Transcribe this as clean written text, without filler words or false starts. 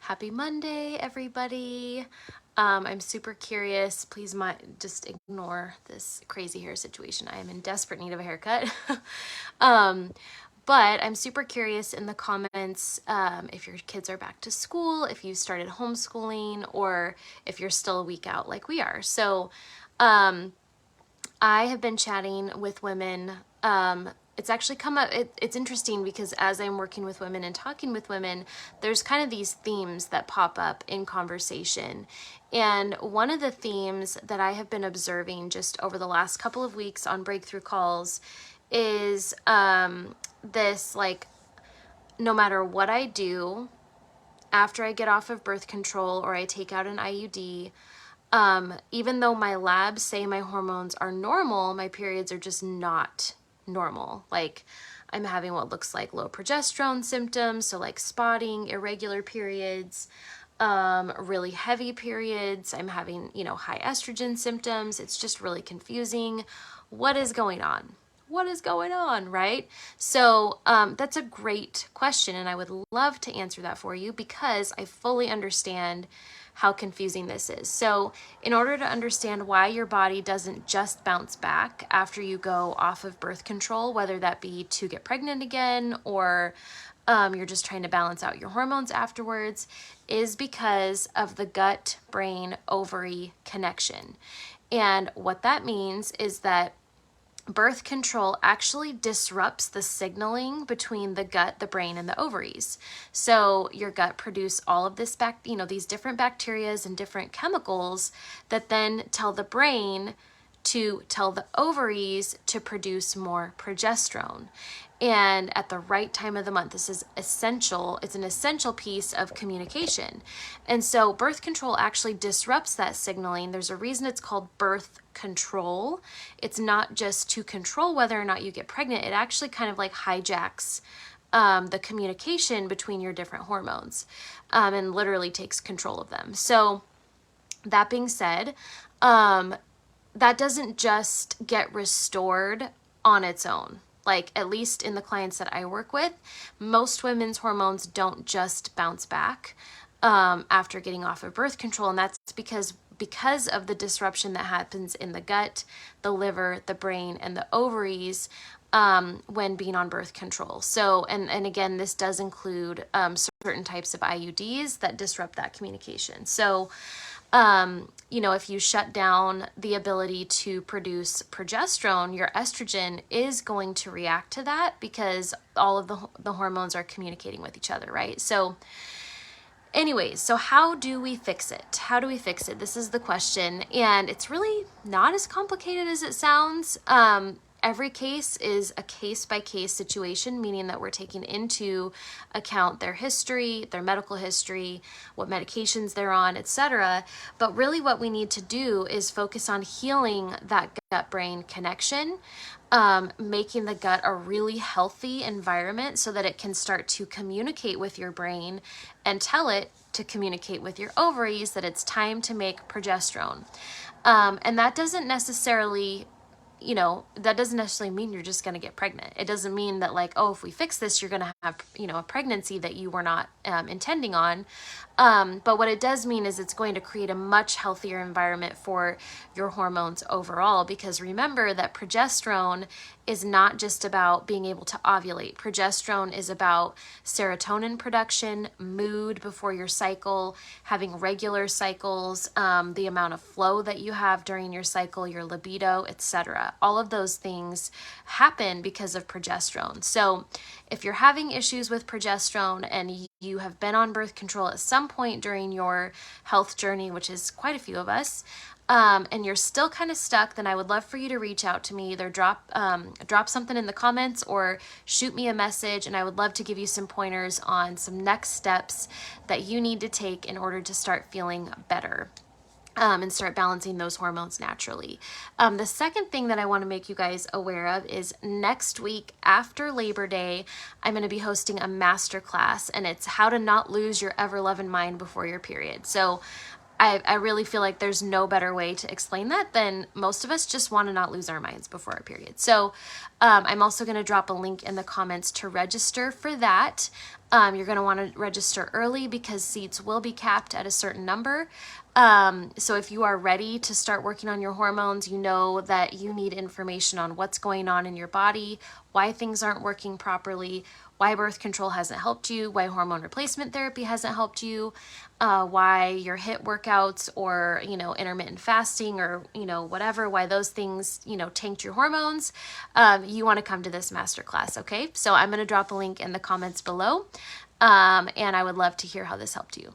Happy Monday, everybody. I'm super curious. Please just ignore this crazy hair situation. I am in desperate need of a haircut. um, but I'm super curious in the comments if your kids are back to school, if you started homeschooling, or if you're still a week out like we are. So um, I have been chatting with women. It's actually come up, it's interesting because as I'm working with women and talking with women, there's kind of these themes that pop up in conversation. And one of the themes that I have been observing just over the last couple of weeks on breakthrough calls is this like, no matter what I do after I get off of birth control or I take out an IUD, even though my labs say my hormones are normal, my periods are just not normal. Like I'm having what looks like low progesterone symptoms, so like spotting, irregular periods, really heavy periods. I'm having, high estrogen symptoms. It's just really confusing. What is going on? What is going on, right? So that's a great question, and I would love to answer that for you because I fully understand how confusing this is. So in order to understand why your body doesn't just bounce back after you go off of birth control, whether that be to get pregnant again or you're just trying to balance out your hormones afterwards, is because of the gut-brain-ovary connection. And what that means is that birth control actually disrupts the signaling between the gut, the brain, and the ovaries. So your gut produce all of this these different bacterias and different chemicals that then tell the brain to tell the ovaries to produce more progesterone. And at the right time of the month, this is essential. It's an essential piece of communication. And so birth control actually disrupts that signaling. There's a reason it's called birth control. It's not just to control whether or not you get pregnant. It actually kind of like hijacks the communication between your different hormones and literally takes control of them. So that being said, that doesn't just get restored on its own. Like at least in the clients that I work with, most women's hormones don't just bounce back after getting off of birth control. And that's because of the disruption that happens in the gut, the liver, the brain, and the ovaries when being on birth control. So, and again, this does include certain types of IUDs that disrupt that communication. So, if you shut down the ability to produce progesterone, your estrogen is going to react to that because all of the hormones are communicating with each other, right? So anyways, so how do we fix it? How do we fix it? This is the question. And it's really not as complicated as it sounds. Every case is a case-by-case situation, meaning that we're taking into account their history, their medical history, what medications they're on, etc. But really what we need to do is focus on healing that gut-brain connection, making the gut a really healthy environment so that it can start to communicate with your brain and tell it to communicate with your ovaries that it's time to make progesterone. And that doesn't necessarily mean you're just going to get pregnant. It doesn't mean that like, oh, if we fix this, you're going to have, a pregnancy that you were not intending on. But what it does mean is it's going to create a much healthier environment for your hormones overall, because remember that progesterone is not just about being able to ovulate. Progesterone is about serotonin production, mood before your cycle, having regular cycles, the amount of flow that you have during your cycle, your libido, etc. All of those things happen because of progesterone. So if you're having issues with progesterone and you have been on birth control at some point during your health journey, which is quite a few of us, and you're still kind of stuck, then I would love for you to reach out to me. Either drop something in the comments or shoot me a message, and I would love to give you some pointers on some next steps that you need to take in order to start feeling better. And start balancing those hormones naturally. The second thing that I want to make you guys aware of is next week after Labor Day, I'm going to be hosting a masterclass, and it's how to not lose your ever-loving mind before your period. So I really feel like there's no better way to explain that than most of us just want to not lose our minds before our period. So I'm also going to drop a link in the comments to register for that. You're going to want to register early because seats will be capped at a certain number. So if you are ready to start working on your hormones, you know that you need information on what's going on in your body, why things aren't working properly, why birth control hasn't helped you, why hormone replacement therapy hasn't helped you, why your HIIT workouts or, intermittent fasting or, whatever, why those things, tanked your hormones, you want to come to this masterclass, okay? So I'm going to drop a link in the comments below, and I would love to hear how this helped you.